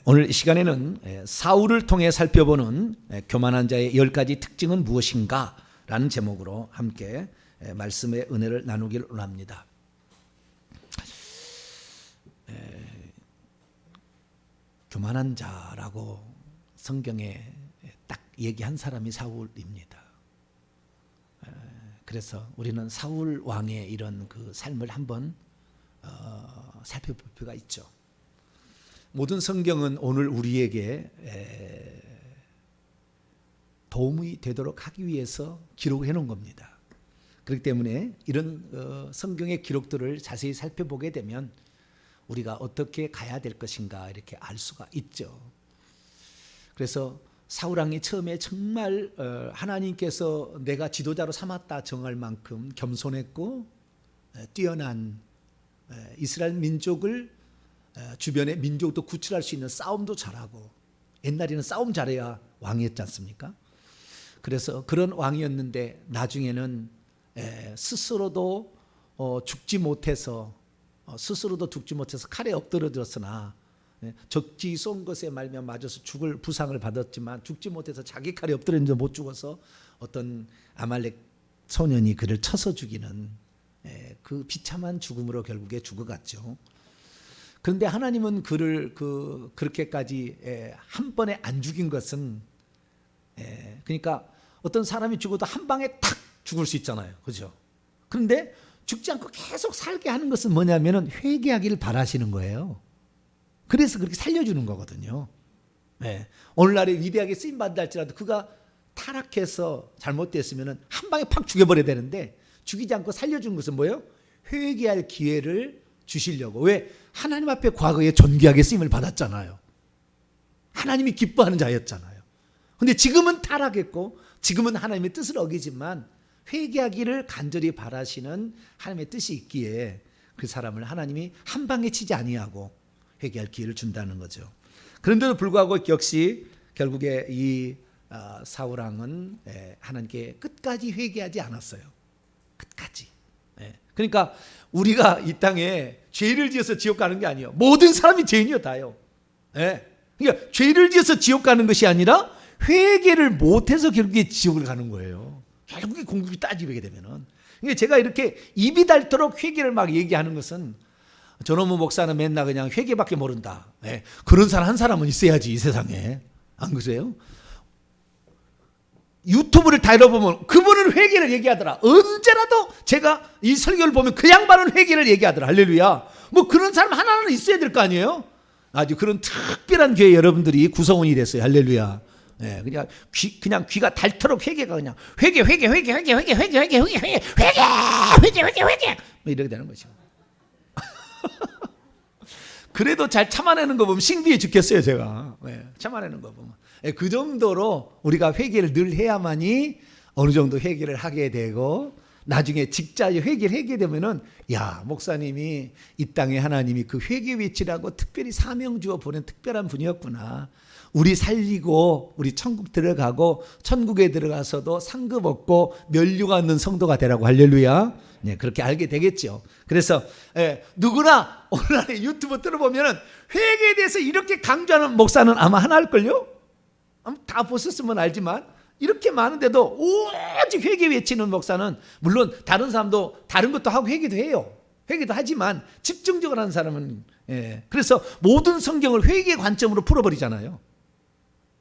오늘 이 시간에는 사울을 통해 살펴보는 교만한 자의 10가지 특징은 무엇인가 라는 제목으로 함께 말씀의 은혜를 나누기를 원합니다. 교만한 자라고 성경에 딱 얘기한 사람이 사울입니다. 그래서 우리는 사울 왕의 이런 그 삶을 한번 살펴볼 필요가 있죠. 모든 성경은 오늘 우리에게 도움이 되도록 하기 위해서 기록해 놓은 겁니다. 그렇기 때문에 이런 성경의 기록들을 자세히 살펴보게 되면 우리가 어떻게 가야 될 것인가 이렇게 알 수가 있죠. 그래서 사울 왕이 처음에 정말 하나님께서 내가 지도자로 삼았다 정할 만큼 겸손했고 뛰어난 이스라엘 민족을 주변의 민족도 구출할 수 있는 싸움도 잘하고, 옛날에는 싸움 잘해야 왕이었지 않습니까? 그래서 그런 왕이었는데 나중에는 스스로도 죽지 못해서 칼에 엎드러졌으나 적지 쏜 것에 말미암아 맞아서 죽을 부상을 받았지만 죽지 못해서 자기 칼에 엎드렸는데 못 죽어서 어떤 아말렉 소년이 그를 쳐서 죽이는 그 비참한 죽음으로 결국에 죽어갔죠. 그런데 하나님은 그를 그렇게까지 한 번에 안 죽인 것은, 그러니까 어떤 사람이 죽어도 한 방에 탁 죽을 수 있잖아요, 그렇죠? 그런데 죽지 않고 계속 살게 하는 것은 뭐냐면은 회개하기를 바라시는 거예요. 그래서 그렇게 살려주는 거거든요. 오늘날에 위대하게 쓰임 받다 할지라도 그가 타락해서 잘못됐으면은 한 방에 팍 죽여버려야 되는데 죽이지 않고 살려준 것은 뭐예요? 회개할 기회를 주시려고. 왜? 하나님 앞에 과거에 존귀하게 쓰임을 받았잖아요. 하나님이 기뻐하는 자였잖아요. 근데 지금은 타락했고 지금은 하나님의 뜻을 어기지만 회개하기를 간절히 바라시는 하나님의 뜻이 있기에 그 사람을 하나님이 한 방에 치지 아니하고 회개할 기회를 준다는 거죠. 그런데도 불구하고 역시 결국에 이 사울 왕은 하나님께 끝까지 회개하지 않았어요. 끝까지. 그러니까 우리가 이 땅에 죄를 지어서 지옥 가는 게 아니에요. 모든 사람이 죄인이요, 다요. 그러니까 죄를 지어서 지옥 가는 것이 아니라 회개를 못해서 결국에 지옥을 가는 거예요. 결국에 궁극이 따지게 되면은. 그러니까 제가 이렇게 입이 닳도록 회개를 막 얘기하는 것은, 저놈의 목사는 맨날 그냥 회개밖에 모른다. 그런 사람 한 사람은 있어야지 이 세상에. 안 그러세요? 유튜브를 다 열어보면 그분은 회개를 얘기하더라. 언제라도 제가 이 설교를 보면 그 양반은 회개를 얘기하더라. 할렐루야. 뭐 그런 사람 하나는 있어야 될 거 아니에요? 아주 그런 특별한 교회 여러분들이 구성원이 됐어요. 할렐루야. 그냥 귀가 닳도록 회개가 그냥 회개 뭐 이렇게 되는 거죠. 그래도 잘 참아내는 거 보면 신기해 죽겠어요, 제가. 참아내는 거 보면. 그 정도로 우리가 회개를 늘 해야만이 어느 정도 회개를 하게 되고, 나중에 직자의 회개를 하게 되면은, 야, 목사님이 이 땅에 하나님이 그 회개 위치라고 특별히 사명 주어 보낸 특별한 분이었구나. 우리 살리고 우리 천국 들어가고 천국에 들어가서도 상급 얻고 면류가 없는 성도가 되라고. 할렐루야. 그렇게 알게 되겠죠. 그래서 누구나 오늘날에 유튜브 들어보면 회개에 대해서 이렇게 강조하는 목사는 아마 하나일걸요. 다 보셨으면 알지만 이렇게 많은데도 오직 회개 외치는 목사는, 물론 다른 사람도 다른 것도 하고 회개도 해요. 회개도 하지만 집중적으로 하는 사람은, 그래서 모든 성경을 회개 관점으로 풀어버리잖아요.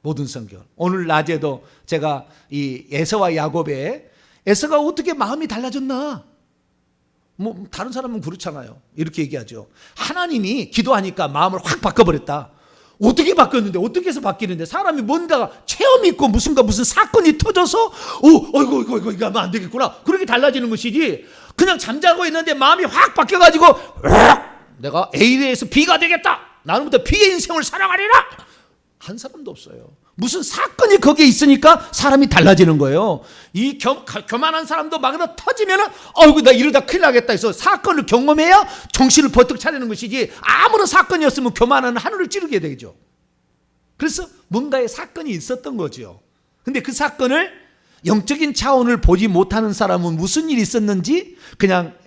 모든 성경. 오늘 낮에도 제가 이 에서와 야곱의, 에서가 어떻게 마음이 달라졌나? 뭐 다른 사람은 그렇잖아요. 이렇게 얘기하죠. 하나님이 기도하니까 마음을 확 바꿔버렸다. 어떻게 바뀌었는데, 어떻게 해서 바뀌는데, 사람이 뭔가 체험이 있고 무슨 사건이 터져서 이거 하면 안 되겠구나, 그렇게 달라지는 것이지, 그냥 잠자고 있는데 마음이 확 바뀌어가지고 내가 A에 대해서 B가 되겠다, 나는부터 B의 인생을 살아가리라, 한 사람도 없어요. 무슨 사건이 거기에 있으니까 사람이 달라지는 거예요. 이 교만한 사람도 막 터지면은 나 이러다 큰일 나겠다 해서 사건을 경험해야 정신을 버뜩 차리는 것이지, 아무런 사건이었으면 교만한 하늘을 찌르게 되죠. 그래서 뭔가의 사건이 있었던 거죠. 근데 그 사건을 영적인 차원을 보지 못하는 사람은 무슨 일이 있었는지 그냥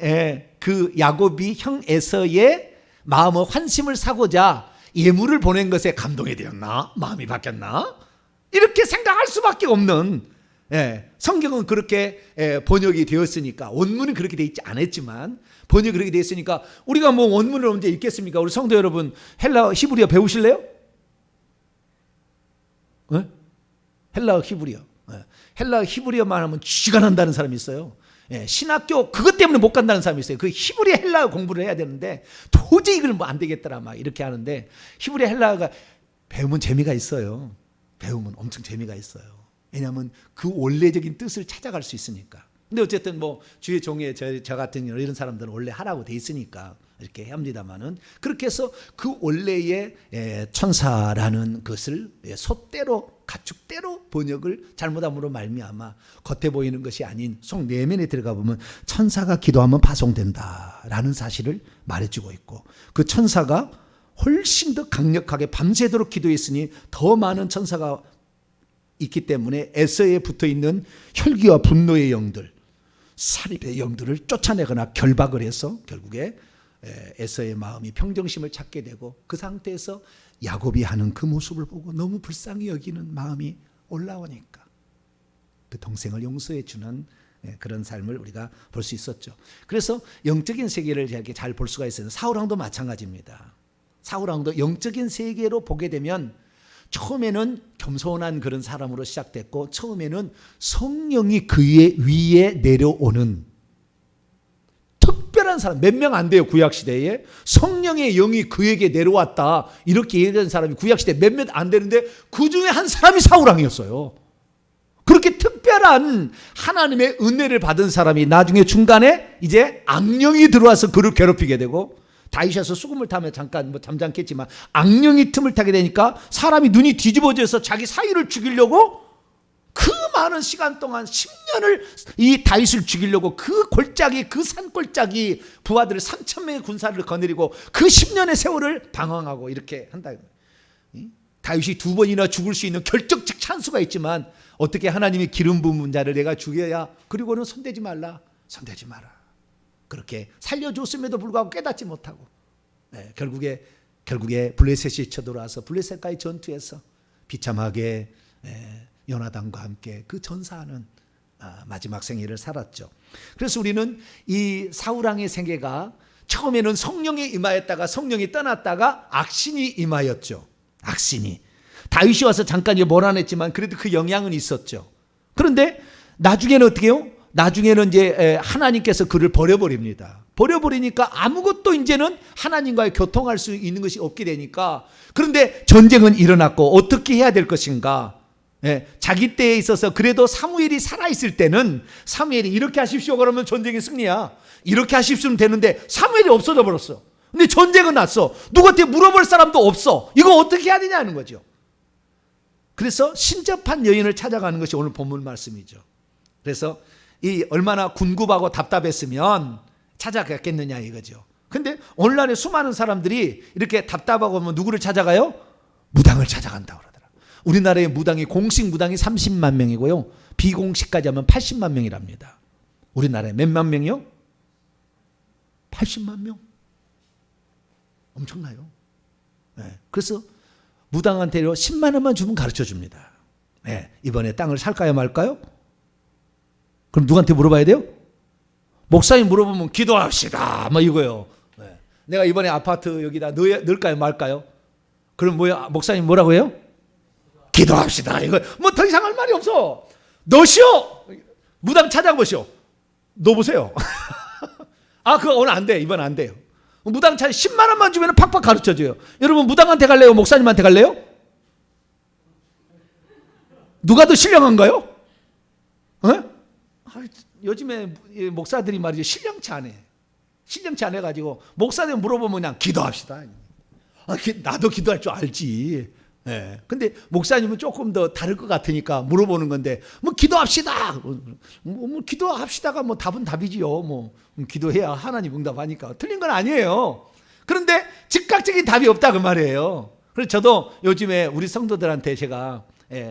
그 야곱이 형 에서의 마음의 환심을 사고자 예물을 보낸 것에 감동이 되었나? 마음이 바뀌었나? 이렇게 생각할 수밖에 없는, 성경은 그렇게 번역이 되었으니까, 원문은 그렇게 되어 있지 않았지만 번역이 그렇게 되어 있으니까 우리가 뭐 원문을 언제 읽겠습니까? 우리 성도 여러분, 헬라어 히브리어 배우실래요? 헬라어 히브리어. 헬라어 히브리어만 하면 쥐가 난다는 사람이 있어요. 신학교 그것 때문에 못 간다는 사람이 있어요. 그 히브리 헬라어 공부를 해야 되는데 도저히 이걸 뭐 안 되겠더라 막 이렇게 하는데, 히브리 헬라어가 배우면 재미가 있어요. 배우면 엄청 재미가 있어요. 왜냐하면 그 원래적인 뜻을 찾아갈 수 있으니까. 근데 어쨌든 뭐 주의 종의 저 같은 이런 사람들은 원래 하라고 돼 있으니까 이렇게 합니다만은, 그렇게 해서 그 원래의 천사라는 것을 소대로 가축대로 번역을 잘못함으로 말미암아 겉에 보이는 것이 아닌 속 내면에 들어가 보면 천사가 기도하면 파송된다라는 사실을 말해주고 있고, 그 천사가 훨씬 더 강력하게 밤새도록 기도했으니 더 많은 천사가 있기 때문에 에서에 붙어있는 혈기와 분노의 영들, 살인의 영들을 쫓아내거나 결박을 해서 결국에 에서의 마음이 평정심을 찾게 되고, 그 상태에서 야곱이 하는 그 모습을 보고 너무 불쌍히 여기는 마음이 올라오니까 그 동생을 용서해 주는 그런 삶을 우리가 볼 수 있었죠. 그래서 영적인 세계를 이렇게 잘 볼 수가 있어요. 사울왕도 마찬가지입니다. 사울왕도 영적인 세계로 보게 되면 처음에는 겸손한 그런 사람으로 시작됐고, 처음에는 성령이 그의 위에 내려오는 특별한 사람, 몇 명 안 돼요. 구약시대에 성령의 영이 그에게 내려왔다 이렇게 얘기하는 사람이 구약시대에 몇몇 안 되는데 그 중에 한 사람이 사울왕이었어요. 그렇게 특별한 하나님의 은혜를 받은 사람이 나중에 중간에 이제 악령이 들어와서 그를 괴롭히게 되고, 다윗에서 수금을 타면 잠깐 뭐 잠잠겠지만 악령이 틈을 타게 되니까 사람이 눈이 뒤집어져서 자기 사위를 죽이려고 그 많은 시간 동안 10년을 이 다윗을 죽이려고 그 골짜기, 그 산골짜기 부하들을 3,000명의 군사를 거느리고 그 10년의 세월을 방황하고 이렇게 한다. 다윗이 2번이나 죽을 수 있는 결정적 찬수가 있지만 어떻게 하나님이 기름 부은 자를 내가 죽여야, 그리고는 손대지 말라, 손대지 마라. 그렇게 살려줬음에도 불구하고 깨닫지 못하고 결국에 블레셋이 쳐들어와서 블레셋과의 전투에서 비참하게 요나단과 함께 그 전사하는 마지막 생애를 살았죠. 그래서 우리는 이 사울왕의 생애가 처음에는 성령이 임하였다가 성령이 떠났다가 악신이 임하였죠. 악신이 다윗이 와서 잠깐 몰아냈지만 그래도 그 영향은 있었죠. 그런데 나중에는 어떻게 해요? 나중에는 이제 하나님께서 그를 버려버립니다. 버려버리니까 아무것도 이제는 하나님과의 교통할 수 있는 것이 없게 되니까, 그런데 전쟁은 일어났고 어떻게 해야 될 것인가? 자기 때에 있어서 그래도 사무엘이 살아있을 때는 사무엘이 이렇게 하십시오 그러면 전쟁의 승리야. 이렇게 하십시오면 되는데 사무엘이 없어져 버렸어. 근데 전쟁은 났어. 누구한테 물어볼 사람도 없어. 이거 어떻게 해야 되냐는 거죠. 그래서 신접한 여인을 찾아가는 것이 오늘 본문 말씀이죠. 그래서 이 얼마나 궁급하고 답답했으면 찾아갔겠느냐 이거죠. 근데 오늘날에 수많은 사람들이 이렇게 답답하고 하면 누구를 찾아가요? 무당을 찾아간다고 그러더라. 우리나라의 무당이, 공식 무당이 30만 명이고요. 비공식까지 하면 80만 명이랍니다. 우리나라에 몇만 명이요? 80만 명. 엄청나요. 그래서 무당한테 10만 원만 주면 가르쳐 줍니다. 이번에 땅을 살까요 말까요? 그럼 누구한테 물어봐야 돼요? 목사님 물어보면 기도합시다 뭐 이거요. 내가 이번에 아파트 여기다 넣을까요 말까요? 그럼 뭐야, 목사님 뭐라고 해요? 기도합시다 이거. 뭐 더 이상 할 말이 없어. 넣으시오. 무당 찾아보시오. 넣어보세요. 아 그거 오늘 안 돼. 이번 안 돼요. 무당 찾아 10만 원만 주면 팍팍 가르쳐줘요. 여러분 무당한테 갈래요? 목사님한테 갈래요? 누가 더 신령한가요? 요즘에 목사들이 말이죠, 신령치 않아. 신령치 않아가지고 목사님 물어보면 그냥 기도합시다. 나도 기도할 줄 알지. 근데 목사님은 조금 더 다를 것 같으니까 물어보는 건데, 뭐 기도합시다. 뭐 기도합시다가 뭐 답은 답이지요. 뭐 기도해야 하나님 응답하니까 틀린 건 아니에요. 그런데 즉각적인 답이 없다 그 말이에요. 그래서 저도 요즘에 우리 성도들한테 제가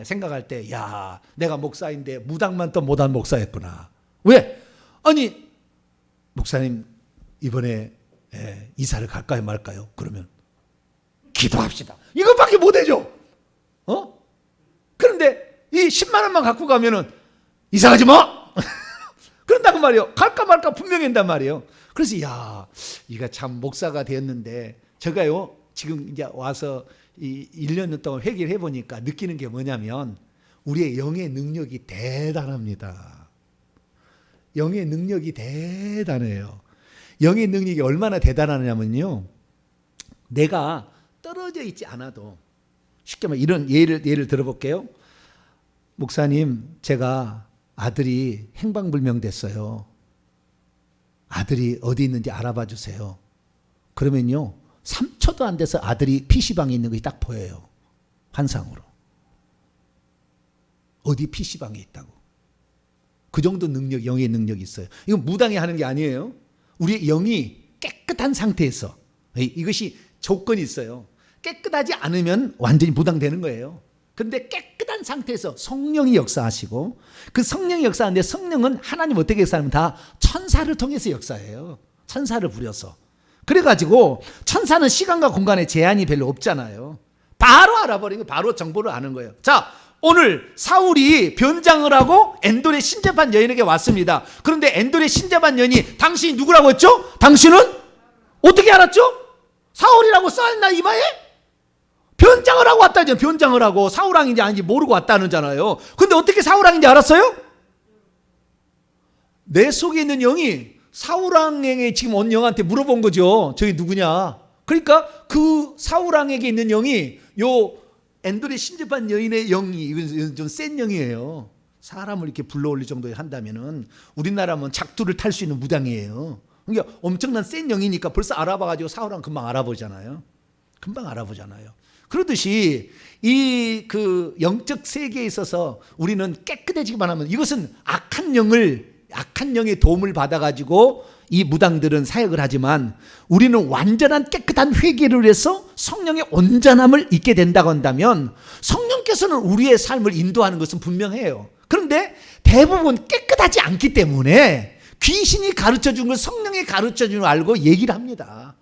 생각할 때, 야, 내가 목사인데 무당만 또 못한 목사였구나. 왜? 아니 목사님 이번에 이사를 갈까요 말까요? 그러면 기도합시다. 이것밖에 못해줘. 그런데 이 10만 원만 갖고 가면은 이사가지 마. 그런다고 말이에요. 갈까 말까 분명히 한단 말이에요. 그래서 야, 이가 참 목사가 되었는데 제가요 지금 이제 와서 이 1년 동안 회개를 해보니까 느끼는 게 뭐냐면 우리의 영의 능력이 대단합니다. 영의 능력이 대단해요. 영의 능력이 얼마나 대단하냐면요, 내가 떨어져 있지 않아도, 쉽게 말해 이런 예를 들어볼게요. 목사님, 제가 아들이 행방불명 됐어요. 아들이 어디 있는지 알아봐 주세요. 그러면요 3초도 안 돼서 아들이 PC방에 있는 것이 딱 보여요. 환상으로. 어디 PC방에 있다고. 그 정도 능력, 영의 능력이 있어요. 이건 무당이 하는 게 아니에요. 우리의 영이 깨끗한 상태에서, 이것이 조건이 있어요. 깨끗하지 않으면 완전히 무당되는 거예요. 그런데 깨끗한 상태에서 성령이 역사하시고, 그 성령이 역사하는데 성령은 하나님 어떻게 역사하면 다 천사를 통해서 역사해요. 천사를 부려서. 그래가지고 천사는 시간과 공간에 제한이 별로 없잖아요. 바로 알아버리고 바로 정보를 아는 거예요. 자, 오늘 사울이 변장을 하고 엔돌의 신접한 여인에게 왔습니다. 그런데 엔돌의 신접한 여인이 당신이 누구라고 했죠? 당신은 어떻게 알았죠? 사울이라고 써있나 이마에? 변장을 하고 왔다죠. 변장을 하고 사울왕인지 아닌지 모르고 왔다는잖아요. 근데 어떻게 사울왕인지 알았어요? 내 속에 있는 영이 사울왕에게 지금 온 영한테 물어본 거죠. 저기 누구냐? 그러니까 그 사울왕에게 있는 영이 요 엔돌의 신접한 여인의 영이, 이건 좀 센 영이에요. 사람을 이렇게 불러올릴 정도에 한다면은 우리나라면 작두를 탈 수 있는 무당이에요. 그러니까 엄청난 센 영이니까 벌써 알아봐가지고 사울왕 금방 알아보잖아요. 금방 알아보잖아요. 그러듯이 이 그 영적 세계에 있어서 우리는 깨끗해지기만 하면, 이것은 악한 영의 도움을 받아가지고 이 무당들은 사역을 하지만 우리는 완전한 깨끗한 회개를 해서 성령의 온전함을 잊게 된다고 한다면 성령께서는 우리의 삶을 인도하는 것은 분명해요. 그런데 대부분 깨끗하지 않기 때문에 귀신이 가르쳐준 걸 성령이 가르쳐준 걸 알고 얘기를 합니다.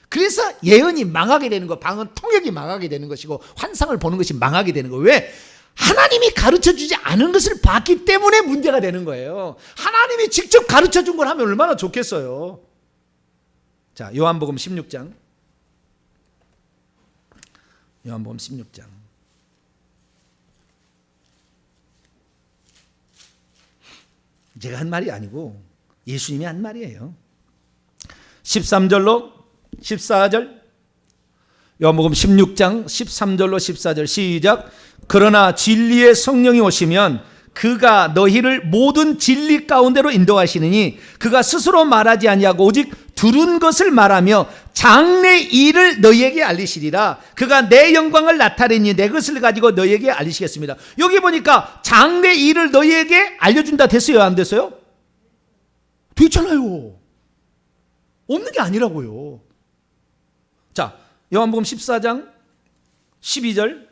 그래서 예언이 망하게 되는 거, 방언 통역이 망하게 되는 것이고 환상을 보는 것이 망하게 되는 거예요. 왜? 하나님이 가르쳐주지 않은 것을 봤기 때문에 문제가 되는 거예요. 하나님이 직접 가르쳐준 걸 하면 얼마나 좋겠어요. 자, 요한복음 16장. 요한복음 16장. 제가 한 말이 아니고 예수님이 한 말이에요. 13절로 14절. 요한복음 16장 13절로 14절 시작. 그러나 진리의 성령이 오시면 그가 너희를 모든 진리 가운데로 인도하시느니 그가 스스로 말하지 아니하고 오직 들은 것을 말하며 장래 일을 너희에게 알리시리라. 그가 내 영광을 나타내니 내 것을 가지고 너희에게 알리시겠습니다. 여기 보니까 장래 일을 너희에게 알려준다 됐어요, 안 됐어요? 됐잖아요. 없는 게 아니라고요. 자, 요한복음 14장 12절.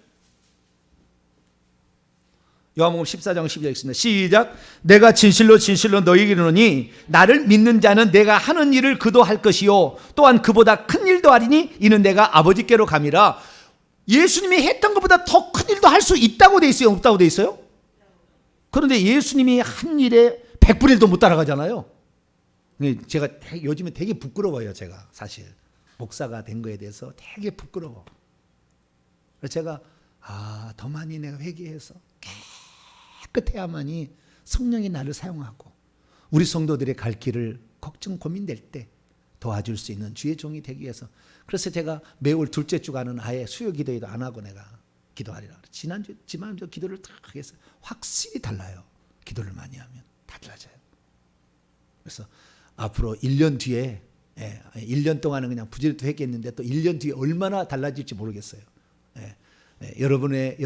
요한복음 14장 12절 있습니다. 시작. 내가 진실로 진실로 너희에게 이르노니 나를 믿는 자는 내가 하는 일을 그도 할 것이요 또한 그보다 큰 일도 하리니 이는 내가 아버지께로 감이라. 예수님이 했던 것보다 더 큰 일도 할 수 있다고 돼 있어요, 없다고 돼 있어요? 그런데 예수님이 한 일에 100분의 1도 못 따라가잖아요. 제가 요즘에 되게 부끄러워요. 제가 사실 목사가 된 거에 대해서 되게 부끄러워. 그래서 제가 더 많이 내가 회개해서 깨끗해야만이 성령이 나를 사용하고 우리 성도들의 갈 길을 걱정 고민될 때 도와줄 수 있는 주의 종이 되기 위해서, 그래서 제가 매월 둘째 주간은 아예 수요 기도회도 안 하고 내가 기도하리라. 지난주 기도를 딱 해서 확실히 달라요. 기도를 많이 하면 다 달라져요. 그래서 앞으로 1년 뒤에 1년 동안은 그냥 부지런히 했겠는데 또 1년 뒤에 얼마나 달라질지 모르겠어요. 여러분의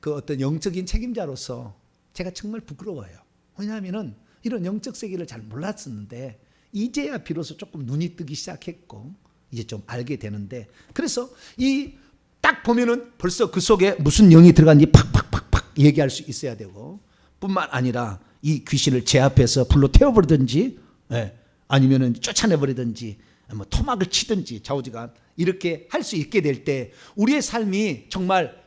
그 어떤 영적인 책임자로서 제가 정말 부끄러워요. 왜냐하면은 이런 영적 세계를 잘 몰랐었는데 이제야 비로소 조금 눈이 뜨기 시작했고 이제 좀 알게 되는데, 그래서 이 딱 보면은 벌써 그 속에 무슨 영이 들어간지 팍팍팍팍 얘기할 수 있어야 되고, 뿐만 아니라 이 귀신을 제 앞에서 불로 태워버리든지 아니면은 쫓아내버리든지 뭐 토막을 치든지 좌우지간 이렇게 할 수 있게 될 때 우리의 삶이 정말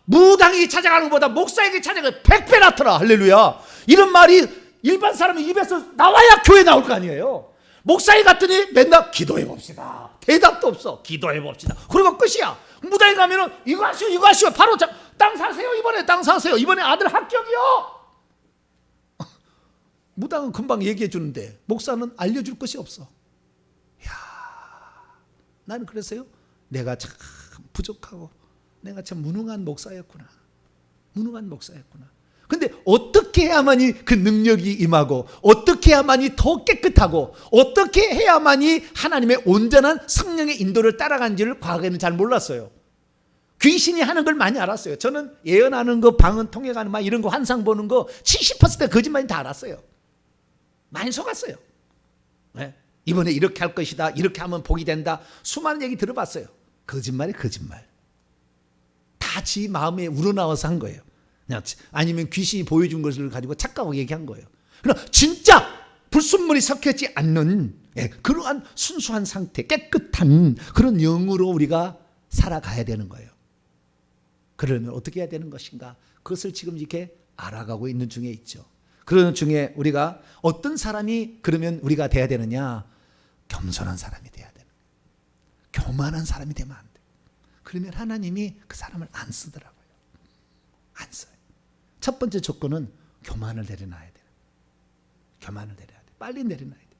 무당이 찾아가는 것보다 목사에게 찾아가는 100배 낫더라. 할렐루야. 이런 말이 일반 사람의 입에서 나와야 교회 나올 거 아니에요. 목사에 갔더니 맨날 기도해 봅시다. 대답도 없어. 기도해 봅시다. 그리고 끝이야. 무당에 가면은 이거 하시오. 바로 땅 사세요. 이번에 땅 사세요. 이번에 아들 합격이요. 무당은 금방 얘기해 주는데 목사는 알려줄 것이 없어. 나는 그래서요, 내가 참 부족하고 내가 참 무능한 목사였구나. 근데 어떻게 해야만이 그 능력이 임하고 어떻게 해야만이 더 깨끗하고 어떻게 해야만이 하나님의 온전한 성령의 인도를 따라간지를 과거에는 잘 몰랐어요. 귀신이 하는 걸 많이 알았어요. 저는 예언하는 거, 방언 통해가는 막 이런 거, 환상 보는 거 70% 거짓말이 다 알았어요. 많이 속았어요. 네? 이번에 이렇게 할 것이다. 이렇게 하면 복이 된다. 수많은 얘기 들어봤어요. 거짓말이 거짓말. 다 지 마음에 우러나와서 한 거예요. 아니면 귀신이 보여준 것을 가지고 착각하고 얘기한 거예요. 그러나 진짜 불순물이 섞여지 않는 그러한 순수한 상태, 깨끗한 그런 영으로 우리가 살아가야 되는 거예요. 그러면 어떻게 해야 되는 것인가? 그것을 지금 이렇게 알아가고 있는 중에 있죠. 그런 중에 우리가 어떤 사람이 그러면 우리가 돼야 되느냐? 겸손한 사람이 돼야 되는 거예요. 교만한 사람이 되면 안 돼. 그러면 하나님이 그 사람을 안 쓰더라고요. 안 써요. 첫 번째 조건은 교만을 내려놔야 돼요. 교만을 내려야 돼. 빨리 내려놔야 돼.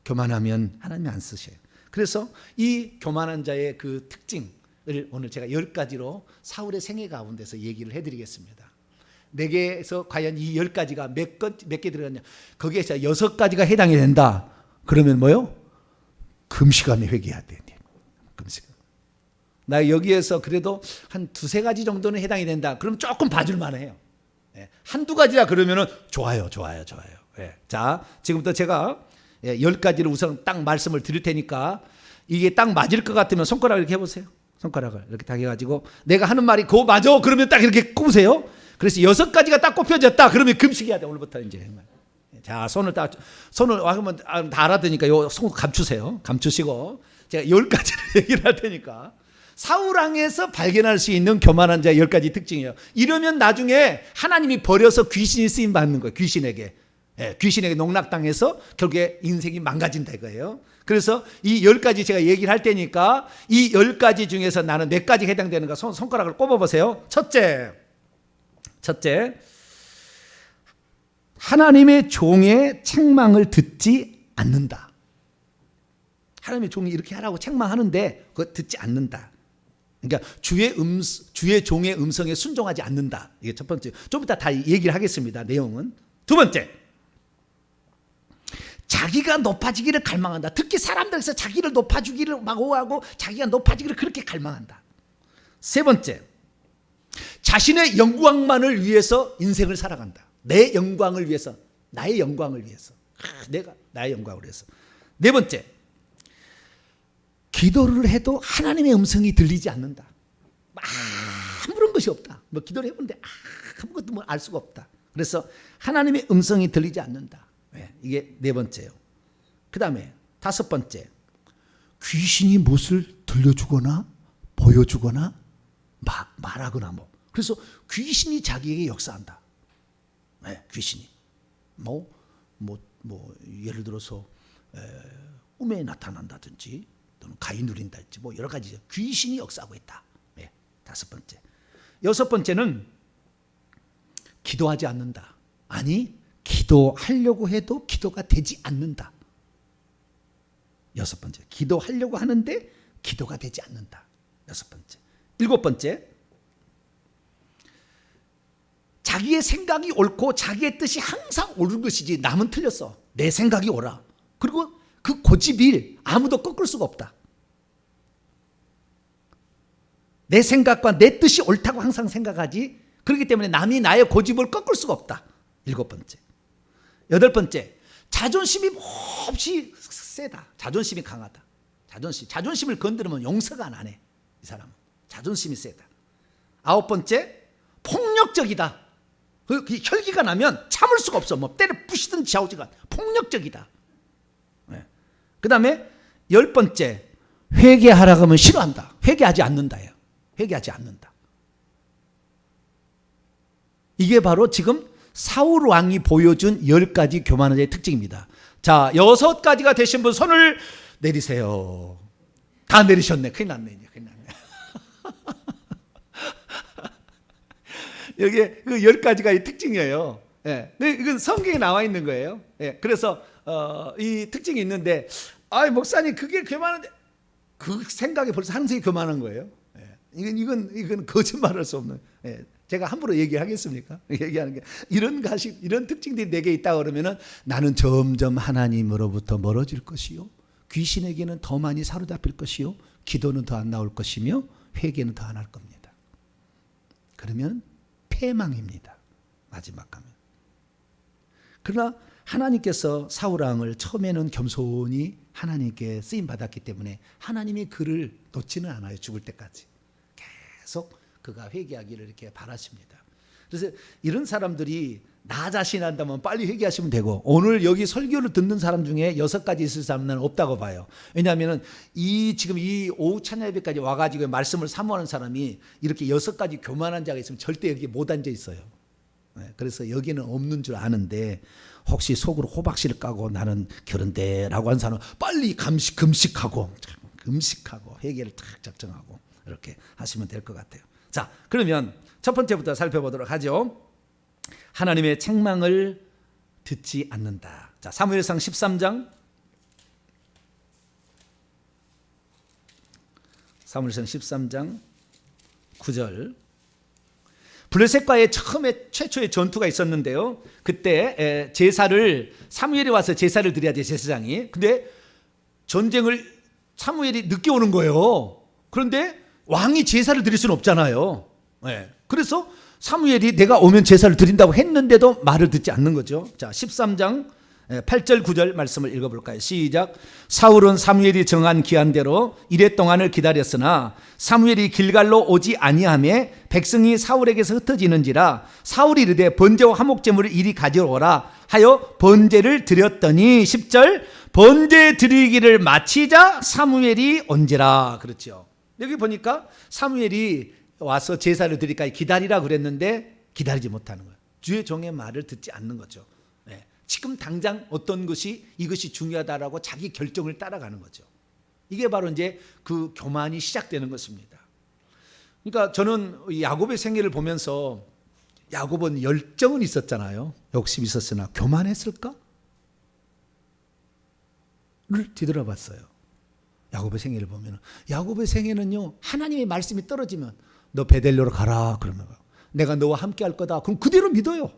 교만하면 하나님이 안 쓰셔요. 그래서 이 교만한 자의 그 특징을 오늘 제가 10가지로 사울의 생애 가운데서 얘기를 해드리겠습니다. 4개에서 과연 이 10가지가 몇 개 들어갔냐? 거기에서 6가지가 해당이 된다. 그러면 뭐요? 금시간에 회개해야 돼. 금시간. 나 여기에서 그래도 한 2-3가지 정도는 해당이 된다. 그럼 조금 봐줄 만해요. 한두 가지라 그러면은 좋아요. 자, 지금부터 제가 10가지를 우선 딱 말씀을 드릴 테니까 이게 딱 맞을 것 같으면 손가락을 이렇게 해보세요. 손가락을 이렇게 딱 해가지고 내가 하는 말이 그거 맞아? 그러면 딱 이렇게 꼽으세요. 그래서 6가지가 딱 꼽혀졌다. 그러면 금식해야 돼. 오늘부터 이제. 자, 손을 하면 다 알아듣으니까 요 손 감추세요. 감추시고 제가 10가지를 얘기를 할 테니까 사울왕에서 발견할 수 있는 교만한 자의 10가지 특징이에요. 이러면 나중에 하나님이 버려서 귀신이 쓰임 받는 거예요. 귀신에게 농락당해서 결국에 인생이 망가진다 이거예요. 그래서 이 10가지 제가 얘기를 할 테니까 이 10가지 중에서 나는 몇 가지 해당되는가 손가락을 꼽아보세요. 첫째, 하나님의 종의 책망을 듣지 않는다. 하나님의 종이 이렇게 하라고 책망하는데 그거 듣지 않는다. 그러니까 주의 종의 음성에 순종하지 않는다. 이게 첫 번째. 좀 이따 다 얘기를 하겠습니다. 내용은. 두 번째, 자기가 높아지기를 갈망한다. 특히 사람들에서 자기를 높아지기를 막 오하고 자기가 높아지기를 그렇게 갈망한다. 세 번째, 자신의 영광만을 위해서 인생을 살아간다. 내 영광을 위해서, 나의 영광을 위해서, 내가 나의 영광을 위해서. 네 번째, 기도를 해도 하나님의 음성이 들리지 않는다. 아무런 것이 없다. 뭐 기도를 해보는데 아무것도 뭐 알 수가 없다. 그래서 하나님의 음성이 들리지 않는다. 이게 네 번째요. 그 다음에 다섯 번째, 귀신이 무엇을 들려주거나 보여주거나 말하거나 뭐. 그래서 귀신이 자기에게 역사한다. 귀신이 예를 들어서 꿈에 나타난다든지 또는 가위 누린다든지 뭐 여러 가지 귀신이 역사하고 있다. 다섯 번째. 여섯 번째는 기도하지 않는다. 아니, 기도하려고 해도 기도가 되지 않는다. 여섯 번째, 기도하려고 하는데 기도가 되지 않는다. 여섯 번째. 일곱 번째, 자기의 생각이 옳고 자기의 뜻이 항상 옳은 것이지 남은 틀렸어. 내 생각이 옳아. 그리고 그 고집을 아무도 꺾을 수가 없다. 내 생각과 내 뜻이 옳다고 항상 생각하지. 그렇기 때문에 남이 나의 고집을 꺾을 수가 없다. 일곱 번째. 여덟 번째, 자존심이 몹시 세다. 자존심이 강하다. 자존심을 건드리면 용서가 안 해. 이 사람은 자존심이 세다. 아홉 번째, 폭력적이다. 그 혈기가 나면 참을 수가 없어. 뭐 때려 부시든 좌우지간 폭력적이다. 그 다음에 10번째, 회개하라고 하면 싫어한다. 회개하지 않는다예요. 회개하지 않는다. 이게 바로 지금 사울 왕이 보여준 10가지 교만한 자의 특징입니다. 자, 6가지가 되신 분 손을 내리세요. 다 내리셨네. 큰일 났네. 이제 큰일 났네. 여기에 그 10가지가 특징이에요. 예. 이건 성경에 나와 있는 거예요. 예. 그래서 이 특징이 있는데, 목사님 그게 교만한데, 그 생각이 벌써 한 세기 교만한 거예요. 예. 이건 거짓말할 수 없는. 예. 제가 함부로 얘기하겠습니까? 얘기하는 게 이런 특징들이 내게 있다 그러면은 나는 점점 하나님으로부터 멀어질 것이요, 귀신에게는 더 많이 사로잡힐 것이요, 기도는 더 안 나올 것이며 회개는 더 안 할 겁니다. 그러면 패망입니다. 마지막 가면. 그러나 하나님께서 사울 왕을 처음에는 겸손히 하나님께 쓰임 받았기 때문에 하나님이 그를 놓지는 않아요. 죽을 때까지 계속 그가 회개하기를 이렇게 바라십니다. 그래서 이런 사람들이 나 자신 한다면 빨리 회개하시면 되고, 오늘 여기 설교를 듣는 사람 중에 6가지 있을 사람은 없다고 봐요. 왜냐하면 지금 이 오후 찬양 예배까지 와가지고 말씀을 사모하는 사람이 이렇게 6가지 교만한 자가 있으면 절대 여기 못 앉아 있어요. 그래서 여기는 없는 줄 아는데, 혹시 속으로 호박씨를 까고 나는 결혼돼라고 한 사람은 빨리 금식하고 회개를 딱 작정하고 이렇게 하시면 될 것 같아요. 자, 그러면 첫 번째부터 살펴보도록 하죠. 하나님의 책망을 듣지 않는다. 자, 사무엘상 13장. 사무엘상 13장 9절. 블레셋과의 최초의 전투가 있었는데요. 그때 제사를, 사무엘이 와서 제사를 드려야 돼, 제사장이. 근데 전쟁을 사무엘이 늦게 오는 거예요. 그런데 왕이 제사를 드릴 수는 없잖아요. 그래서 사무엘이 내가 오면 제사를 드린다고 했는데도 말을 듣지 않는 거죠. 자, 13장 8절 9절 말씀을 읽어볼까요? 시작. 사울은 사무엘이 정한 기한대로 이레 동안을 기다렸으나 사무엘이 길갈로 오지 아니하매 백성이 사울에게서 흩어지는지라 사울이 이르되 번제와 화목제물을 이리 가져오라 하여 번제를 드렸더니 10절 번제 드리기를 마치자 사무엘이 온지라. 그렇죠. 여기 보니까 사무엘이 와서 제사를 드리기까지 기다리라 그랬는데 기다리지 못하는 거예요. 주의 종의 말을 듣지 않는 거죠. 지금 당장 어떤 것이 이것이 중요하다라고 자기 결정을 따라가는 거죠. 이게 바로 이제 그 교만이 시작되는 것입니다. 그러니까 저는 야곱의 생애를 보면서 야곱은 열정은 있었잖아요. 욕심이 있었으나 교만했을까? 를 뒤돌아봤어요. 야곱의 생애를 보면 야곱의 생애는요, 하나님의 말씀이 떨어지면 너 베델로로 가라 그러면 내가 너와 함께 할 거다. 그럼 그대로 믿어요.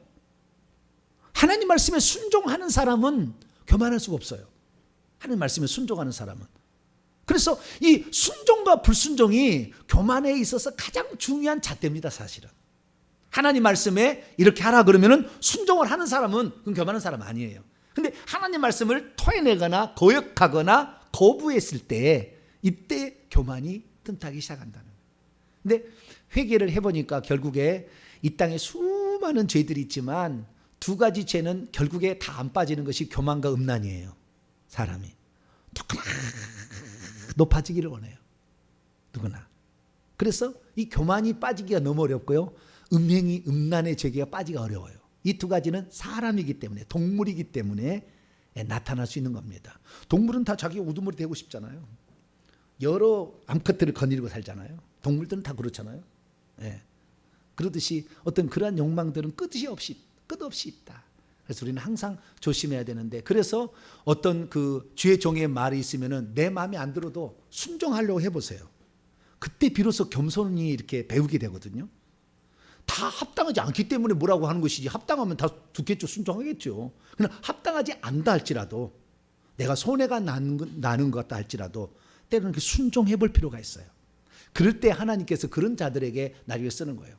하나님 말씀에 순종하는 사람은 교만할 수가 없어요. 하나님 말씀에 순종하는 사람은. 그래서 이 순종과 불순종이 교만에 있어서 가장 중요한 잣대입니다, 사실은. 하나님 말씀에 이렇게 하라 그러면은 순종을 하는 사람은 그건 교만한 사람 아니에요. 근데 하나님 말씀을 토해내거나 거역하거나 거부했을 때 이때 교만이 틈타기 시작한다는 거예요. 근데 회개를 해보니까 결국에 이 땅에 수많은 죄들이 있지만 2가지 죄는 결국에 다 안 빠지는 것이 교만과 음란이에요. 사람이 누구나 높아지기를 원해요. 누구나. 그래서 이 교만이 빠지기가 너무 어렵고요, 음행이, 음란의 죄가 빠지기가 어려워요. 이 2가지는 사람이기 때문에, 동물이기 때문에 나타날 수 있는 겁니다. 동물은 다 자기 우두머리 되고 싶잖아요. 여러 암컷들을 거느리고 살잖아요. 동물들은 다 그렇잖아요. 그러듯이 어떤 그러한 욕망들은 끝없이 있다. 그래서 우리는 항상 조심해야 되는데, 그래서 어떤 그 주의 종의 말이 있으면은 내 마음에 안 들어도 순종하려고 해보세요. 그때 비로소 겸손히 이렇게 배우게 되거든요. 다 합당하지 않기 때문에 뭐라고 하는 것이지, 합당하면 다 듣겠죠, 순종하겠죠. 그러나 합당하지 않다 할지라도, 내가 손해가 나는 것 같다 할지라도 때로는 이렇게 순종해 볼 필요가 있어요. 그럴 때 하나님께서 그런 자들에게 나를 쓰는 거예요.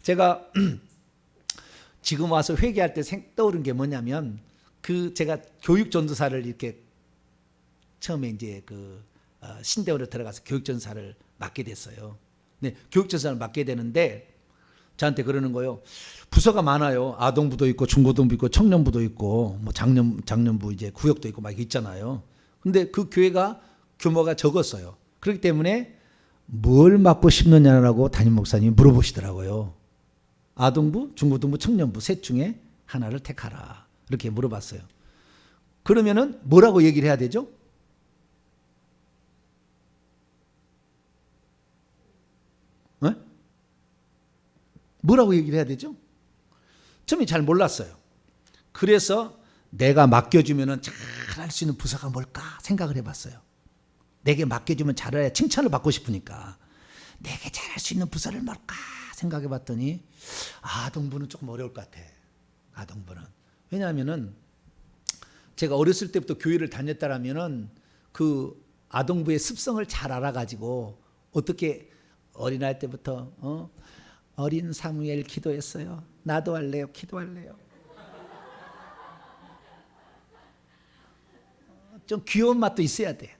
제가 지금 와서 회개할 때 떠오른 게 뭐냐면, 제가 교육전도사를 이렇게 처음에 이제 신대원에 들어가서 교육전도사를 맡게 됐어요. 네, 교육전도사를 맡게 되는데 저한테 그러는 거예요. 부서가 많아요. 아동부도 있고 중고등부 있고 청년부도 있고 뭐 장년부 이제 구역도 있고 막 있잖아요. 근데 그 교회가 규모가 적었어요. 그렇기 때문에 뭘 맡고 싶느냐라고 담임 목사님이 물어보시더라고요. 아동부, 중고등부, 청년부 셋 중에 하나를 택하라. 이렇게 물어봤어요. 그러면은 뭐라고 얘기를 해야 되죠? 네? 뭐라고 얘기를 해야 되죠? 처음에 잘 몰랐어요. 그래서 내가 맡겨주면 잘할 수 있는 부서가 뭘까 생각을 해봤어요. 내게 맡겨주면 잘해야 칭찬을 받고 싶으니까 내게 잘할 수 있는 부서를 뭘까 생각해봤더니 아동부는 조금 어려울 것 같아. 아동부는. 왜냐하면은 제가 어렸을 때부터 교회를 다녔다라면은 그 아동부의 습성을 잘 알아가지고 어떻게 어린아이 때부터 어린 사무엘 기도했어요. 나도 할래요. 기도할래요. 좀 귀여운 맛도 있어야 돼.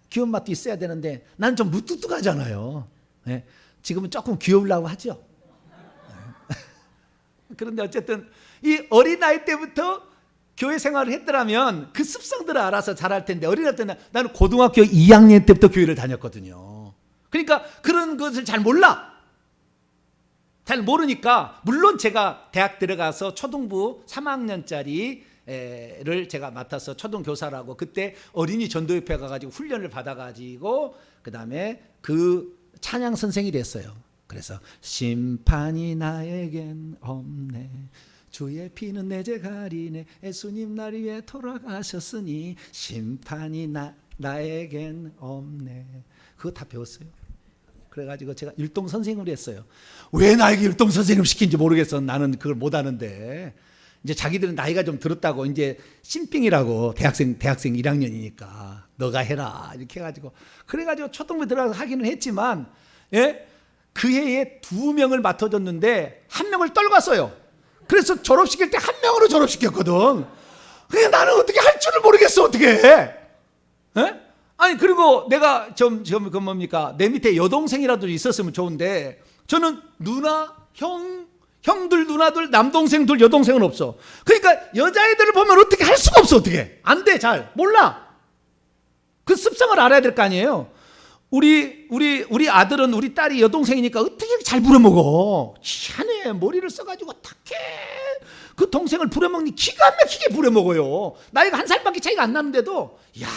귀여운 맛도 있어야 되는데 나는 좀 무뚝뚝하잖아요. 지금은 조금 귀여우려고 하죠. 그런데 어쨌든 이 어린아이 때부터 교회 생활을 했더라면 그 습성들을 알아서 잘할 텐데 어린아이 때는 나는 고등학교 2학년 때부터 교회를 다녔거든요. 그러니까 그런 것을 잘 몰라. 잘 모르니까 물론 제가 대학 들어가서 초등부 3학년짜리를 제가 맡아서 초등교사라고 그때 어린이 전도협회 가가지고 훈련을 받아가지고 그 다음에 그 찬양 선생이 됐어요. 그래서 심판이 나에겐 없네 주의 피는 내 죄 가리네 예수님 날 위해 돌아가셨으니 심판이 나에겐 없네. 그거 다 배웠어요. 그래가지고 제가 율동 선생님을 했어요. 왜 나에게 율동 선생님 시킨지 모르겠어. 나는 그걸 못하는데 이제 자기들은 나이가 좀 들었다고 이제 신빙이라고 대학생 1학년이니까 너가 해라 이렇게 해가지고 그래가지고 초등부에 들어가서 하기는 했지만 그 해에 2명을 맡아줬는데 1명을 떨궜어요. 그래서 졸업시킬 때 1명으로 졸업시켰거든. 그냥 나는 어떻게 할 줄을 모르겠어. 어떻게 해? 아니 그리고 내가 그 뭡니까 내 밑에 여동생이라도 있었으면 좋은데 저는 누나 형들 누나들 남동생들 여동생은 없어. 그러니까 여자애들을 보면 어떻게 할 수가 없어. 어떻게 안 돼. 잘 몰라. 그 습성을 알아야 될 거 아니에요. 우리 아들은 우리 딸이 여동생이니까 어떻게 잘 부려먹어. 희한해. 머리를 써가지고 어떻게 그 동생을 부려먹니. 기가 막히게 부려먹어요. 나이가 1살밖에 차이가 안 나는데도 야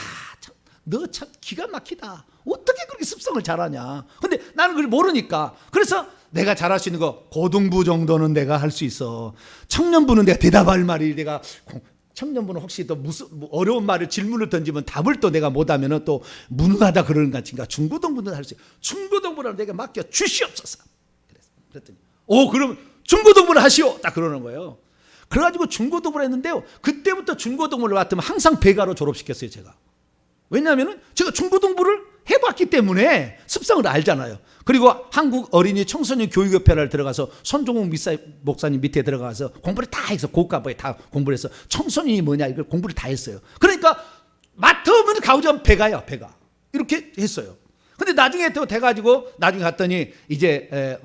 너 참 기가 막히다. 어떻게 그렇게 습성을 잘하냐. 근데 나는 그걸 모르니까. 그래서 내가 잘할 수 있는 거 고등부 정도는 내가 할 수 있어. 청년부는 내가 대답할 말이 내가 청년부는 혹시 또 무슨 어려운 말을 질문을 던지면 답을 또 내가 못하면 또 무능하다 그러는 것 같으니까 중고등부는 할 수 있어. 중고등부를 내가 맡겨 주시옵소서. 그랬더니 그럼 중고등부를 하시오. 딱 그러는 거예요. 그래가지고 중고등부를 했는데요. 그때부터 중고등부를 맡으면 항상 배가로 졸업시켰어요. 제가. 왜냐하면 제가 중고등부를 해봤기 때문에 습성을 알잖아요. 그리고 한국 어린이 청소년 교육협회를 들어가서 손종욱 목사님 밑에 들어가서 공부를 다 해서 고가부에 다 공부를 해서 청소년이 뭐냐 이걸 공부를 다 했어요. 그러니까 맡으면 가오자면 배가요. 배가 이렇게 했어요. 근데 나중에 또 돼가지고 나중에 갔더니 이제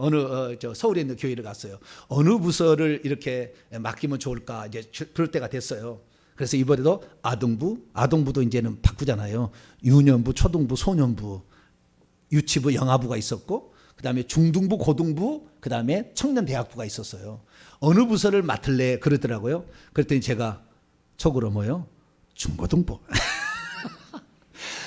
서울에 있는 교회를 갔어요. 어느 부서를 이렇게 맡기면 좋을까 이제 그럴 때가 됐어요. 그래서 이번에도 아동부도 이제는 바꾸잖아요. 유년부, 초등부, 소년부, 유치부, 영아부가 있었고, 그 다음에 중등부, 고등부, 그 다음에 청년대학부가 있었어요. 어느 부서를 맡을래 그러더라고요. 그랬더니 제가 속으로 뭐요? 중고등부.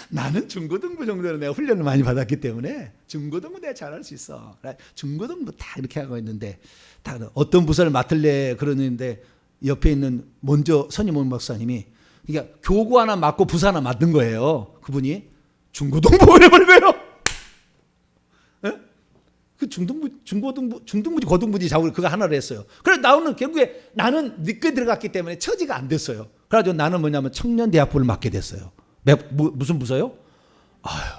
나는 중고등부 정도는 내가 훈련을 많이 받았기 때문에 중고등부 내가 잘할 수 있어. 중고등부 다 이렇게 하고 있는데 다 어떤 부서를 맡을래 그러는데 옆에 있는 먼저 선임원 목사님이 그러니까 교구 하나 맡고 부서 하나 맡은 거예요. 그분이 중고등부 해버린 거예요. 그 중등부지 고등부지 자고 그거 하나를 했어요. 그래서 나오는 결국에 나는 늦게 들어갔기 때문에 처지가 안 됐어요. 그래가지고 나는 뭐냐면 청년대학부를 맡게 됐어요. 무슨 부서요?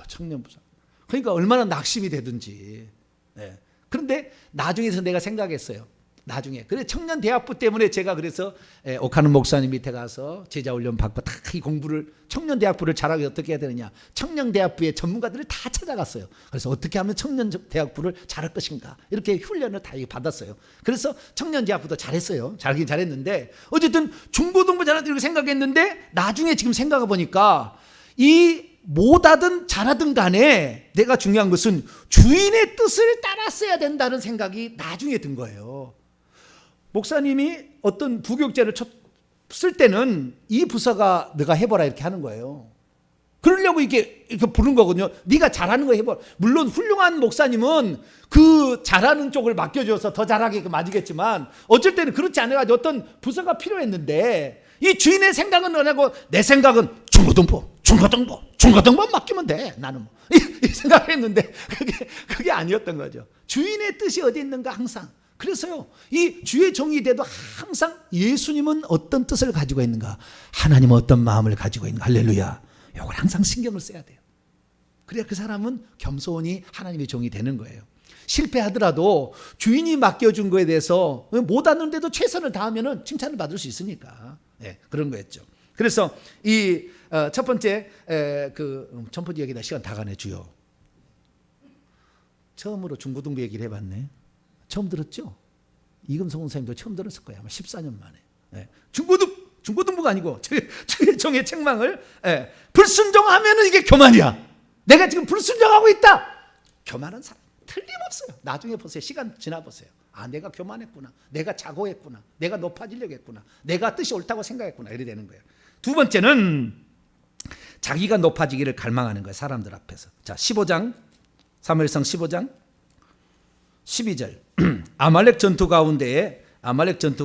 청년부서. 그러니까 얼마나 낙심이 되든지. 그런데 나중에서 내가 생각했어요. 나중에. 그래 청년대학부 때문에 제가 그래서 옥하는 목사님 밑에 가서 제자훈련 받고 다 이 공부를 청년대학부를 잘하게 어떻게 해야 되느냐. 청년대학부의 전문가들을 다 찾아갔어요. 그래서 어떻게 하면 청년대학부를 잘할 것인가. 이렇게 훈련을 다 받았어요. 그래서 청년대학부도 잘했어요. 잘하긴 잘했는데 어쨌든 중고등부 잘한다 이렇게 생각했는데 나중에 지금 생각해 보니까 이 못하든 잘하든 간에 내가 중요한 것은 주인의 뜻을 따랐어야 된다는 생각이 나중에 든 거예요. 목사님이 어떤 부교육제를 쓸 때는 이 부서가 너가 해보라 이렇게 하는 거예요. 그러려고 이렇게 부른 거거든요. 네가 잘하는 거 해봐. 물론 훌륭한 목사님은 그 잘하는 쪽을 맡겨줘서 더 잘하게 맞이겠지만 어쩔 때는 그렇지 않아가지고 어떤 부서가 필요했는데 이 주인의 생각은 뭐냐고 내 생각은 중고등부 맡기면 돼. 나는 뭐. 이 생각을 했는데 그게 아니었던 거죠. 주인의 뜻이 어디 있는가 항상. 그래서요, 이 주의 종이 돼도 항상 예수님은 어떤 뜻을 가지고 있는가, 하나님은 어떤 마음을 가지고 있는가, 할렐루야. 이걸 항상 신경을 써야 돼요. 그래야 그 사람은 겸손히 하나님의 종이 되는 거예요. 실패하더라도 주인이 맡겨준 거에 대해서 못하는데도 최선을 다하면 칭찬을 받을 수 있으니까. 네, 그런 거였죠. 그래서 이 첫 번째 첫 번째 얘기다 시간 다 가네 주요. 처음으로 중고등부 얘기를 해봤네. 처음 들었죠? 이금성 원사님도 처음 들었을 거예요. 아마 14년 만에. 네. 중고등부가 아니고 주의 종의 책망을 불순종하면 이게 교만이야. 내가 지금 불순종하고 있다. 교만한 사람 틀림없어요. 나중에 보세요. 시간 지나 보세요. 아, 내가 교만했구나. 내가 자고했구나. 내가 높아지려고 했구나. 내가 뜻이 옳다고 생각했구나. 이래 되는 거예요. 두 번째는 자기가 높아지기를 갈망하는 거예요. 사람들 앞에서. 자, 15장 사무엘상 15장 12절 아말렉 전투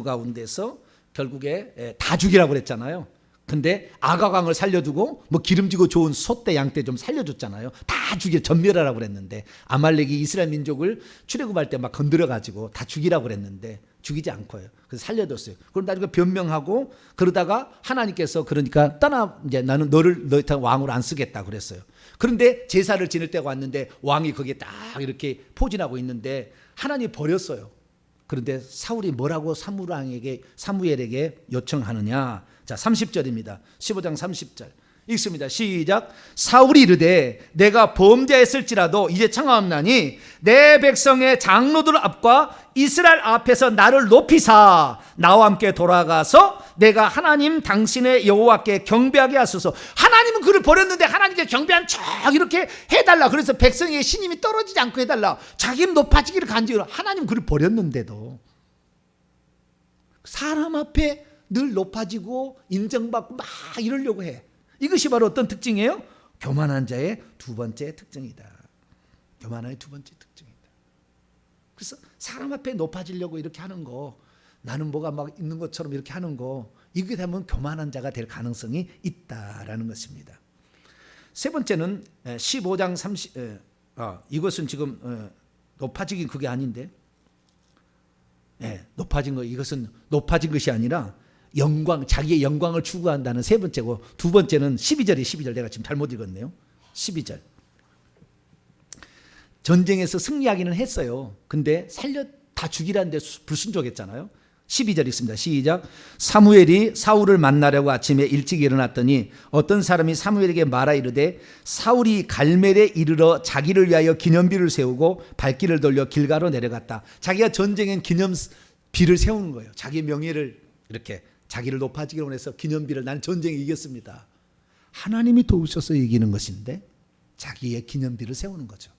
가운데에서 결국에 다 죽이라고 그랬잖아요. 근데 아가광을 살려두고 뭐 기름지고 좋은 소떼 양떼 좀 살려줬잖아요. 다 전멸하라고 그랬는데 아말렉이 이스라엘 민족을 출애굽할 때 막 건드려 가지고 다 죽이라고 그랬는데 죽이지 않고요. 그래서 살려뒀어요. 그럼 나중에 변명하고 그러다가 하나님께서 그러니까 떠나 이제 나는 너희 왕으로 안 쓰겠다 그랬어요. 그런데 제사를 지낼 때가 왔는데 왕이 거기에 딱 이렇게 포진하고 있는데 하나님이 버렸어요. 그런데 사울이 뭐라고 사무엘에게 요청하느냐. 자, 30절입니다. 15장 30절 읽습니다. 시작. 사울이 이르되 내가 범죄했을지라도 이제 청하옵나니 내 백성의 장로들 앞과 이스라엘 앞에서 나를 높이사 나와 함께 돌아가서 내가 하나님 당신의 여호와께 경배하게 하소서. 하나님은 그를 버렸는데 하나님께 경배한 척 이렇게 해달라. 그래서 백성의 신임이 떨어지지 않고 해달라. 자기는 높아지기를 간절히. 하나님 그를 버렸는데도 사람 앞에 늘 높아지고 인정받고 막 이러려고 해. 이것이 바로 어떤 특징이에요? 교만한 자의 두 번째 특징이다. 교만의 두 번째 특징이다. 그래서 사람 앞에 높아지려고 이렇게 하는 거, 나는 뭐가 막 있는 것처럼 이렇게 하는 거, 이게 되면 교만한 자가 될 가능성이 있다라는 것입니다. 세 번째는 15장 30 이것은 지금 높아지긴 그게 아닌데, 높아진 거, 이것은 높아진 것이 아니라 영광, 자기의 영광을 추구한다는 세 번째고, 두 번째는 12절 내가 지금 잘못 읽었네요. 12절 전쟁에서 승리하기는 했어요. 근데 다 죽이라는데 불순종했잖아요. 12절 있습니다. 시작. 사무엘이 사울을 만나려고 아침에 일찍 일어났더니 어떤 사람이 사무엘에게 말하 이르되 사울이 갈멜에 이르러 자기를 위하여 기념비를 세우고 발길을 돌려 길가로 내려갔다. 자기가 전쟁엔 기념비를 세우는 거예요. 자기 명예를 이렇게 자기를 높아지기를 원해서 기념비를, 나는 전쟁에 이겼습니다. 하나님이 도우셔서 이기는 것인데 자기의 기념비를 세우는 거죠.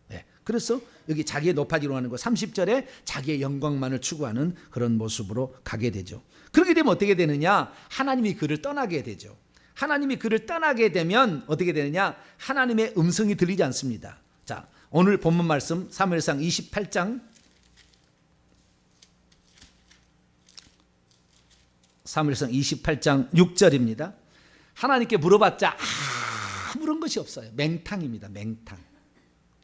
네. 그래서 여기 자기의 높아지기를 원하는 거 30절에 자기의 영광만을 추구하는 그런 모습으로 가게 되죠. 그렇게 되면 어떻게 되느냐? 하나님이 그를 떠나게 되죠. 하나님이 그를 떠나게 되면 어떻게 되느냐? 하나님의 음성이 들리지 않습니다. 자, 오늘 본문 말씀 사무엘상 28장 6절입니다. 하나님께 물어봤자 아무런 것이 없어요. 맹탕입니다. 맹탕.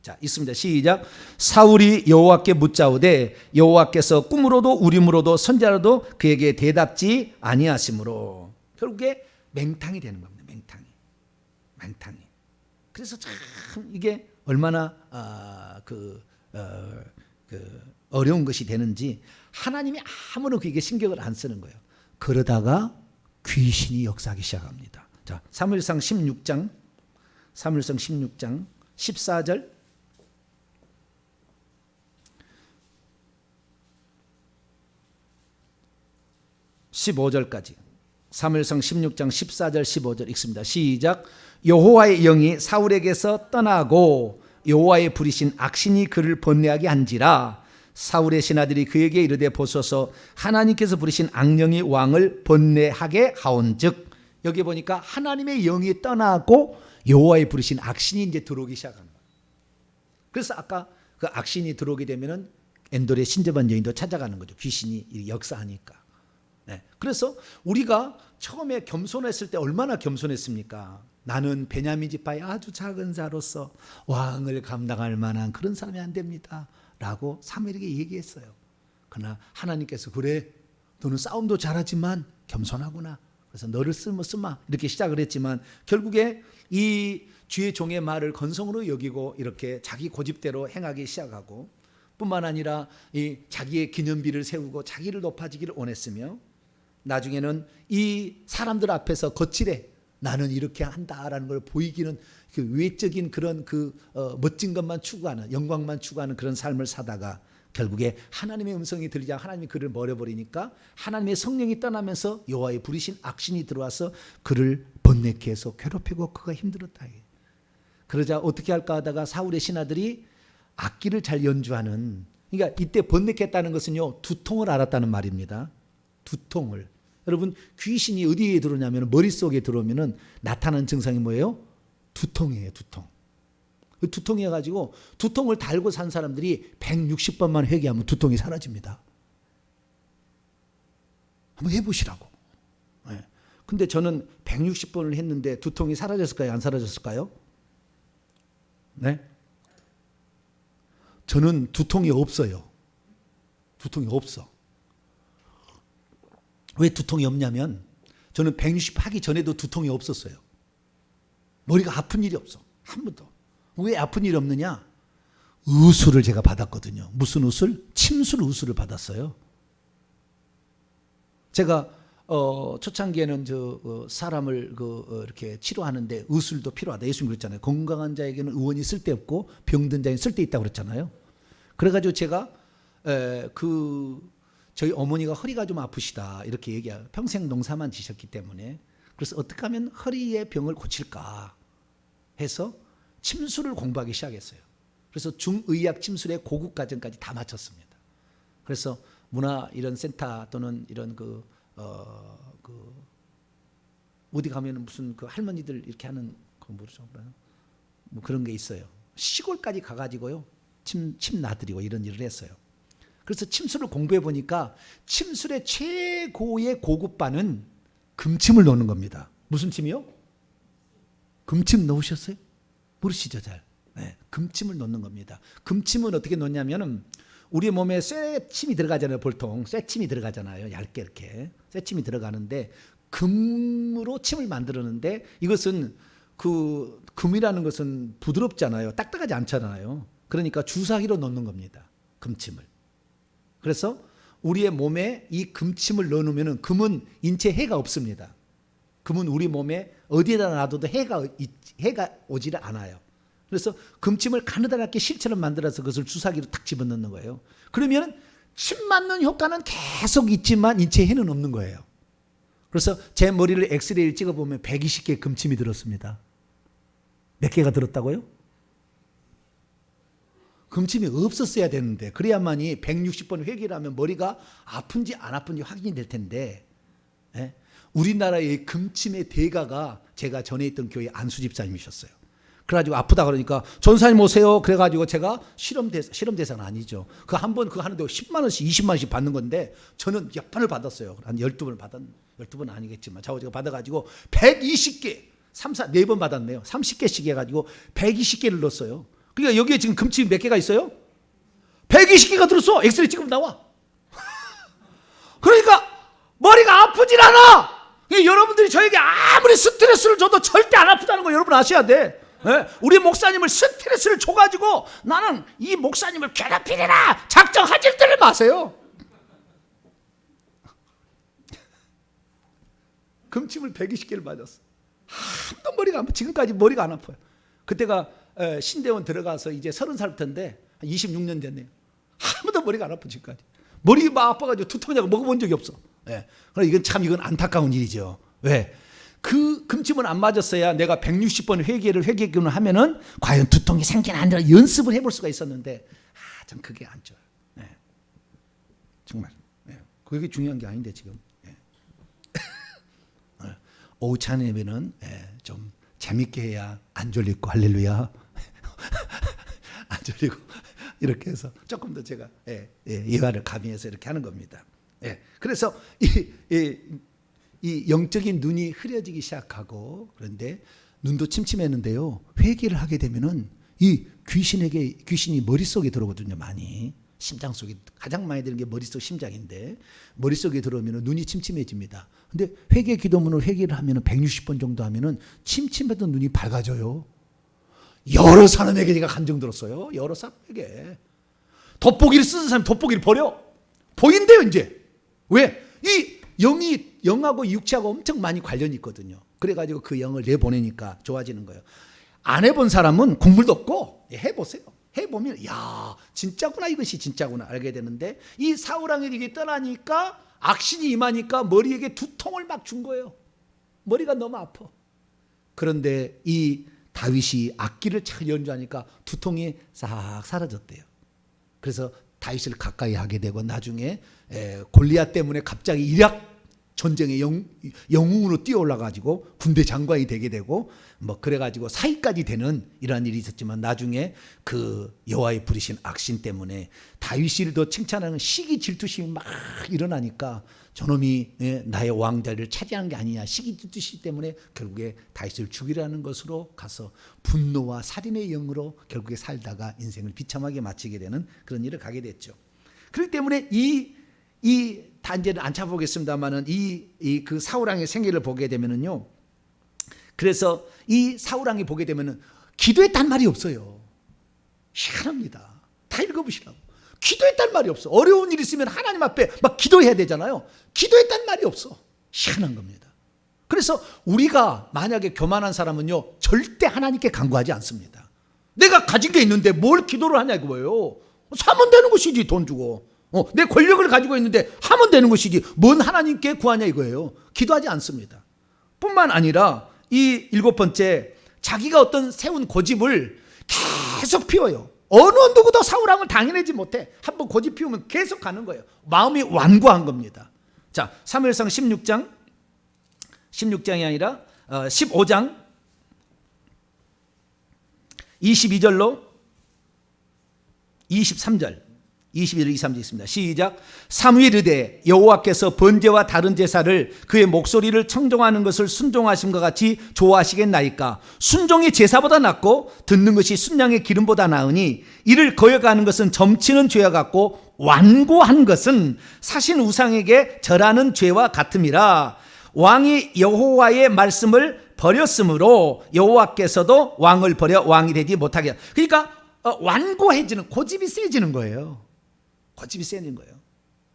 자, 있습니다. 시작. 사울이 여호와께 묻자오되 여호와께서 꿈으로도 우림으로도 선자로도 그에게 대답지 아니하시므로. 결국에 맹탕이 되는 겁니다. 맹탕이. 그래서 참 이게 얼마나 어려운 것이 되는지 하나님이 아무런 그게 신경을 안 쓰는 거예요. 그러다가 귀신이 역사하기 시작합니다. 자, 사무엘상 16장 14절 15절까지 사무엘상 16장 14절 15절 읽습니다. 시작. 여호와의 영이 사울에게서 떠나고 여호와의 부리신 악신이 그를 번뇌하게 한지라. 사울의 신하들이 그에게 이르되 보소서 하나님께서 부리신 악령이 왕을 번뇌하게 하온즉. 여기 보니까 하나님의 영이 떠나고 여호와의 부리신 악신이 이제 들어오기 시작한 거예요. 그래서 아까 그 악신이 들어오게 되면은 엔돌의 신접한 여인도 찾아가는 거죠. 귀신이 역사하니까. 네. 그래서 우리가 처음에 겸손했을 때 얼마나 겸손했습니까? 나는 베냐민 지파의 아주 작은 자로서 왕을 감당할 만한 그런 사람이 안 됩니다 라고 사무엘에게 얘기했어요. 그러나 하나님께서 그래 너는 싸움도 잘하지만 겸손하구나. 그래서 너를 쓰마 이렇게 시작을 했지만 결국에 이 주의 종의 말을 건성으로 여기고 이렇게 자기 고집대로 행하기 시작하고 뿐만 아니라 이 자기의 기념비를 세우고 자기를 높아지기를 원했으며 나중에는 이 사람들 앞에서 거칠해 나는 이렇게 한다라는 걸 보이기는 그 외적인 그런 멋진 것만 추구하는 영광만 추구하는 그런 삶을 사다가 결국에 하나님의 음성이 들리지 않고 하나님이 그를 버려버리니까 하나님의 성령이 떠나면서 여호와의 부리신 악신이 들어와서 그를 번뇌케 해서 괴롭히고 그가 힘들었다. 그러자 어떻게 할까 하다가 사울의 신하들이 악기를 잘 연주하는, 그러니까 이때 번뇌케 했다는 것은요 두통을 알았다는 말입니다. 두통을. 여러분 귀신이 어디에 들어오냐면 머릿속에 들어오면 나타나는 증상이 뭐예요? 두통이에요. 두통. 두통이어가지고 두통을 달고 산 사람들이 160번만 회개하면 두통이 사라집니다. 한번 해보시라고. 네. 근데 저는 160번을 했는데 두통이 사라졌을까요? 안 사라졌을까요? 네? 저는 두통이 없어요. 두통이 없어. 왜 두통이 없냐면 저는 160 하기 전에도 두통이 없었어요. 머리가 아픈 일이 없어. 한 번도. 왜 아픈 일이 없느냐? 의술을 제가 받았거든요. 무슨 의술? 침술 의술을 받았어요. 제가 초창기에는 사람을 이렇게 치료하는데 의술도 필요하다. 예수님 그랬잖아요. 건강한 자에게는 의원이 쓸데없고 병든 자에게는 쓸데있다고 그랬잖아요. 그래가지고 제가 저희 어머니가 허리가 좀 아프시다 이렇게 얘기해요. 평생 농사만 지셨기 때문에. 그래서 어떻게 하면 허리의 병을 고칠까 해서 침술을 공부하기 시작했어요. 그래서 중의학 침술의 고급 과정까지 다 마쳤습니다. 그래서 문화 이런 센터 또는 이런 어디 가면 무슨 할머니들 이렇게 하는 뭐 그런 게 있어요. 시골까지 가가지고요 침 놔드리고 이런 일을 했어요. 그래서 침술을 공부해 보니까 침술의 최고의 고급반은 금침을 넣는 겁니다. 무슨 침이요? 금침 넣으셨어요? 모르시죠 잘? 네, 금침을 넣는 겁니다. 금침은 어떻게 넣냐면은 우리 몸에 쇠침이 들어가잖아요. 보통 쇠침이 들어가잖아요. 얇게 이렇게 쇠침이 들어가는데 금으로 침을 만들었는데 이것은 금이라는 것은 부드럽잖아요. 딱딱하지 않잖아요. 그러니까 주사기로 넣는 겁니다. 금침을. 그래서 우리의 몸에 이 금침을 넣어놓으면 금은 인체에 해가 없습니다. 금은 우리 몸에 어디에다 놔둬도 해가 오지를 않아요. 그래서 금침을 가느다랗게 실처럼 만들어서 그것을 주사기로 탁 집어넣는 거예요. 그러면 침 맞는 효과는 계속 있지만 인체에 해는 없는 거예요. 그래서 제 머리를 엑스레이를 찍어보면 120개의 금침이 들었습니다. 몇 개가 들었다고요? 금침이 없었어야 되는데 그래야만이 160번 회개를 하면 머리가 아픈지 안 아픈지 확인이 될 텐데 우리나라의 금침의 대가가 제가 전에 있던 교회 안수 집사님이셨어요. 그래가지고 아프다 그러니까 전사님 오세요. 그래가지고 제가 실험 대사는 아니죠. 그 한 번 그거 하는데 10만 원씩 20만 원씩 받는 건데 저는 몇 번을 받았어요. 한 12번을 12번 아니겠지만 제가 받아가지고 120개 4번 받았네요. 30개씩 해가지고 120개를 넣었어요. 그러니까 여기에 지금 금침이 몇 개가 있어요? 120개가 들었어. 엑스레이 찍으면 나와. 그러니까 머리가 아프질 않아. 여러분들이 저에게 아무리 스트레스를 줘도 절대 안 아프다는 거 여러분 아셔야 돼. 네? 우리 목사님을 스트레스를 줘가지고 나는 이 목사님을 괴롭히리라 작정하지들 마세요. 금침을 120개를 맞았어. 한도 머리가 안 아파. 지금까지 머리가 안 아파요. 그때가 신대원 들어가서 이제 30살부터인데 26년 됐네요. 아무도 머리가 안 아파 지금까지. 머리가 아파가지고 두통약 먹어본 적이 없어. 예. 그러니까 이건 안타까운 일이죠. 왜? 그 금침은 안 맞았어야 내가 160번 회개기운을 하면은 과연 두통이 생기나 안 되나 연습을 해볼 수가 있었는데, 참 그게 안 좋아요. 네. 정말. 네. 그게 중요한 게 아닌데 지금. 네. 오후 찬양에는 좀 재밌게 해야 안 졸리고, 할렐루야. 안 졸리고 이렇게 해서 조금 더 제가 예화를 가미해서 이렇게 하는 겁니다. 그래서 이 영적인 눈이 흐려지기 시작하고, 그런데 눈도 침침했는데요, 회개를 하게 되면은 이 귀신이 머릿속에 들어오거든요. 많이 심장 속에 가장 많이 드는 게 머릿속 심장인데, 머릿속에 들어오면 눈이 침침해집니다. 근데 회개 기도문을 회개를 하면 160번 정도 하면은 침침했던 눈이 밝아져요. 여러 사람에게 제가 간증 들었어요. 여러 사람에게. 돋보기를 쓰는 사람이 돋보기를 버려. 보인대요 이제. 왜? 이 영하고 육체하고 엄청 많이 관련이 있거든요. 그래가지고 그 영을 내보내니까 좋아지는 거예요. 안 해본 사람은 국물도 없고 해보세요. 해보면 야 진짜구나, 이것이 진짜구나 알게 되는데, 이 사울왕에게 떠나니까 악신이 임하니까 머리에게 두통을 막 준 거예요. 머리가 너무 아파. 그런데 이 다윗이 악기를 잘 연주하니까 두통이 싹 사라졌대요. 그래서 다윗을 가까이 하게 되고, 나중에 골리앗 때문에 갑자기 일약 전쟁의 영웅으로 뛰어올라가지고 군대 장관이 되게 되고, 뭐 그래가지고 사위까지 되는 이러한 일이 있었지만, 나중에 그 여호와의 부르신 악신 때문에 다윗을 더 칭찬하는 시기 질투심이 막 일어나니까, 저놈이 나의 왕자를 차지하는 게 아니냐, 시기 질투심 때문에 결국에 다윗을 죽이라는 것으로 가서 분노와 살인의 영으로 결국에 살다가 인생을 비참하게 마치게 되는 그런 일을 가게 됐죠. 그렇기 때문에 이 단지를 안 찾아보겠습니다만은 그 사울왕의 생애를 보게 되면은요, 그래서 이 사울왕이 보게 되면은 기도했단 말이 없어요. 희한합니다. 다 읽어보시라고. 기도했단 말이 없어. 어려운 일 있으면 하나님 앞에 막 기도해야 되잖아요. 기도했단 말이 없어. 희한한 겁니다. 그래서 우리가 만약에 교만한 사람은요, 절대 하나님께 간구하지 않습니다. 내가 가진 게 있는데 뭘 기도를 하냐 이거예요. 사면 되는 것이지, 돈 주고. 내 권력을 가지고 있는데 하면 되는 것이지, 뭔 하나님께 구하냐 이거예요. 기도하지 않습니다. 뿐만 아니라 이 7번째, 자기가 어떤 세운 고집을 계속 피워요. 어느 누구도 사울왕을 당해내지 못해. 한번 고집 피우면 계속 가는 거예요. 마음이 완고한 겁니다. 자, 사무엘상 16장이 아니라 15장 22절로 23절, 21, 23절 있습니다. 시작. 사무엘이 이르되 여호와께서 번제와 다른 제사를 그의 목소리를 청종하는 것을 순종하심과 같이 좋아하시겠나이까. 순종이 제사보다 낫고 듣는 것이 순양의 기름보다 나으니, 이를 거역하는 것은 점치는 죄와 같고 완고한 것은 사신 우상에게 절하는 죄와 같음이라. 왕이 여호와의 말씀을 버렸으므로 여호와께서도 왕을 버려 왕이 되지 못하게 하라. 그러니까 완고해지는, 고집이 세지는 거예요. 고집이 세는 거예요.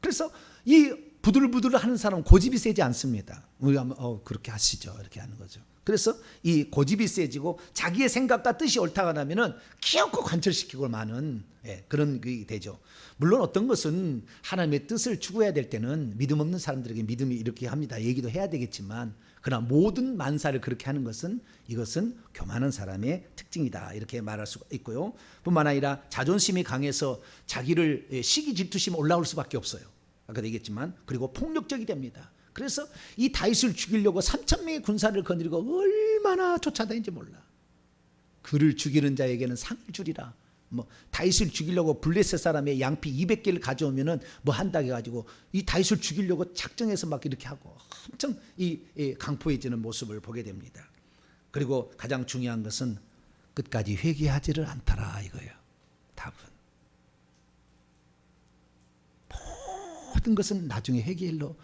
그래서 이 부들부들하는 사람은 고집이 세지 않습니다. 우리가 그렇게 하시죠, 이렇게 하는 거죠. 그래서 이 고집이 세지고 자기의 생각과 뜻이 옳다가 나면은 기어코 관철시키고 마는 그런 게 되죠. 물론 어떤 것은 하나님의 뜻을 추구해야 될 때는 믿음 없는 사람들에게 믿음이 이렇게 합니다, 얘기도 해야 되겠지만, 그러나 모든 만사를 그렇게 하는 것은, 이것은 교만한 사람의 특징이다, 이렇게 말할 수가 있고요. 뿐만 아니라 자존심이 강해서 자기를 시기 질투심 올라올 수밖에 없어요. 아까 얘기했지만, 그리고 폭력적이 됩니다. 그래서 이 다윗을 죽이려고 3,000명의 군사를 거느리고 얼마나 쫓아다니는지 몰라. 그를 죽이는 자에게는 상을 주리라. 뭐 다윗을 죽이려고 블레셋 사람의 양피 200개를 가져오면은 뭐 한다 해가지고 이 다윗을 죽이려고 작정해서 막 이렇게 하고 엄청 이 강포해지는 모습을 보게 됩니다. 그리고 가장 중요한 것은 끝까지 회개하지를 않더라 이거예요. 답은 모든 것은 나중에 회개로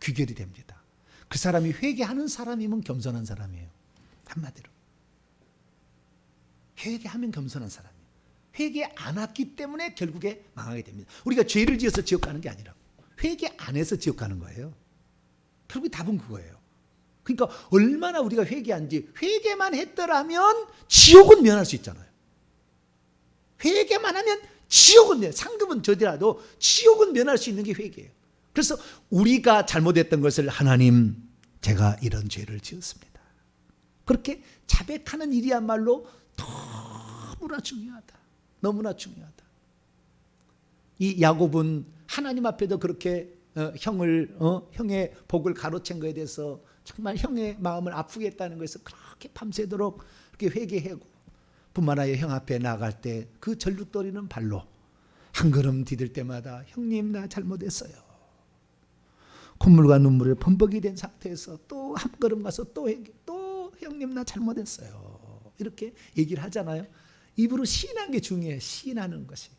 귀결이 됩니다. 그 사람이 회개하는 사람이면 겸손한 사람이에요. 한마디로 회개하면 겸손한 사람이에요. 회개 안 했기 때문에 결국에 망하게 됩니다. 우리가 죄를 지어서 지옥 가는 게 아니라 회개 안 해서 지옥 가는 거예요. 결국에 답은 그거예요. 그러니까 얼마나 우리가 회개한지, 회개만 했더라면 지옥은 면할 수 있잖아요. 회개만 하면 지옥은 상급은 저더라도 지옥은 면할 수 있는 게 회개예요. 그래서 우리가 잘못했던 것을 하나님 제가 이런 죄를 지었습니다. 그렇게 자백하는 일이야말로 너무나 중요하다. 너무나 중요하다. 이 야곱은 하나님 앞에도 그렇게 형의 복을 가로챈 것에 대해서 정말 형의 마음을 아프게 했다는 것에서 그렇게 밤새도록 그렇게 회개하고, 뿐만 아니라 형 앞에 나갈 때 그 절룩거리는 발로 한 걸음 디딜 때마다 형님 나 잘못했어요. 콧물과 눈물에 범벅이 된 상태에서 또 한 걸음 가서 또 형님 나 잘못했어요. 이렇게 얘기를 하잖아요. 입으로 시인하는 게 중요해요. 시인하는 것이.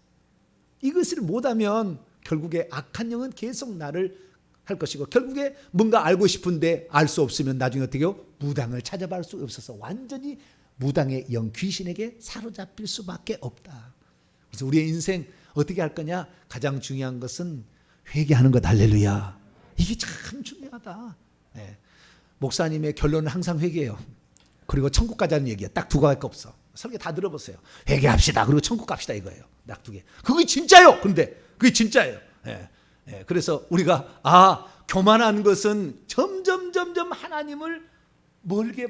이것을 못하면 결국에 악한 영은 계속 나를 할 것이고, 결국에 뭔가 알고 싶은데 알 수 없으면 나중에 어떻게 해요? 무당을 찾아볼 수 없어서 완전히 무당의 영, 귀신에게 사로잡힐 수밖에 없다. 그래서 우리의 인생 어떻게 할 거냐? 가장 중요한 것은 회개하는 것. 할렐루야. 이게 참 중요하다. 네. 목사님의 결론은 항상 회개예요. 그리고 천국 가자는 얘기야. 딱 두 가지가 없어. 설교 다 들어보세요. 회개합시다. 그리고 천국 갑시다 이거예요. 딱 두 개. 그게 진짜요. 그런데 그게 진짜예요. 예. 예. 그래서 우리가 교만한 것은 점점 하나님을 멀게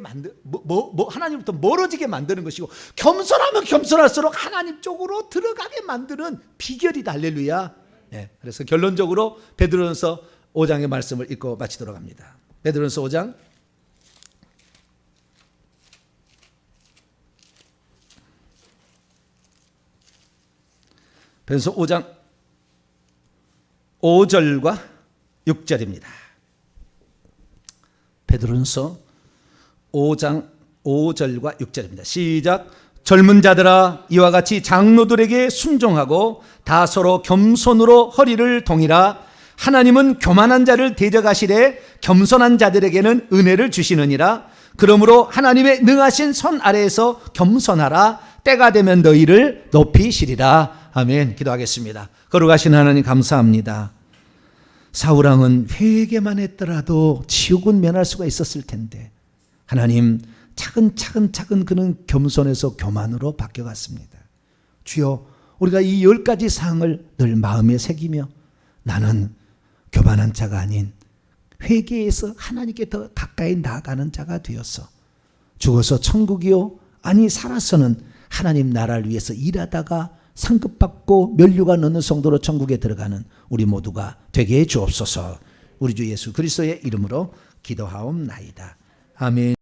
하나님부터 멀어지게 만드는 것이고, 겸손하면 겸손할수록 하나님 쪽으로 들어가게 만드는 비결이다. 할렐루야. 예. 그래서 결론적으로 베드로전서 5장의 말씀을 읽고 마치도록 합니다. 베드로전서 5장 베드로전서 5장 5절과 6절입니다. 베드로전서 5장 5절과 6절입니다. 시작. 젊은 자들아 이와 같이 장로들에게 순종하고 다 서로 겸손으로 허리를 동이라. 하나님은 교만한 자를 대적하시되 겸손한 자들에게는 은혜를 주시느니라. 그러므로 하나님의 능하신 손 아래에서 겸손하라. 때가 되면 너희를 높이시리라. 아멘. 기도하겠습니다. 거룩하신 하나님 감사합니다. 사울왕은 회개만 했더라도 지옥은 면할 수가 있었을 텐데 하나님 차근차근 그는 겸손에서 교만으로 바뀌어갔습니다. 주여, 우리가 이 10가지 사항을 늘 마음에 새기며 나는 교만한 자가 아닌 회개에서 하나님께 더 가까이 나아가는 자가 되어서 죽어서 천국이요 아니 살아서는 하나님 나라를 위해서 일하다가 상급받고 면류관 넣는 성도로 천국에 들어가는 우리 모두가 되게 해 주옵소서. 우리 주 예수 그리스도의 이름으로 기도하옵나이다. 아멘.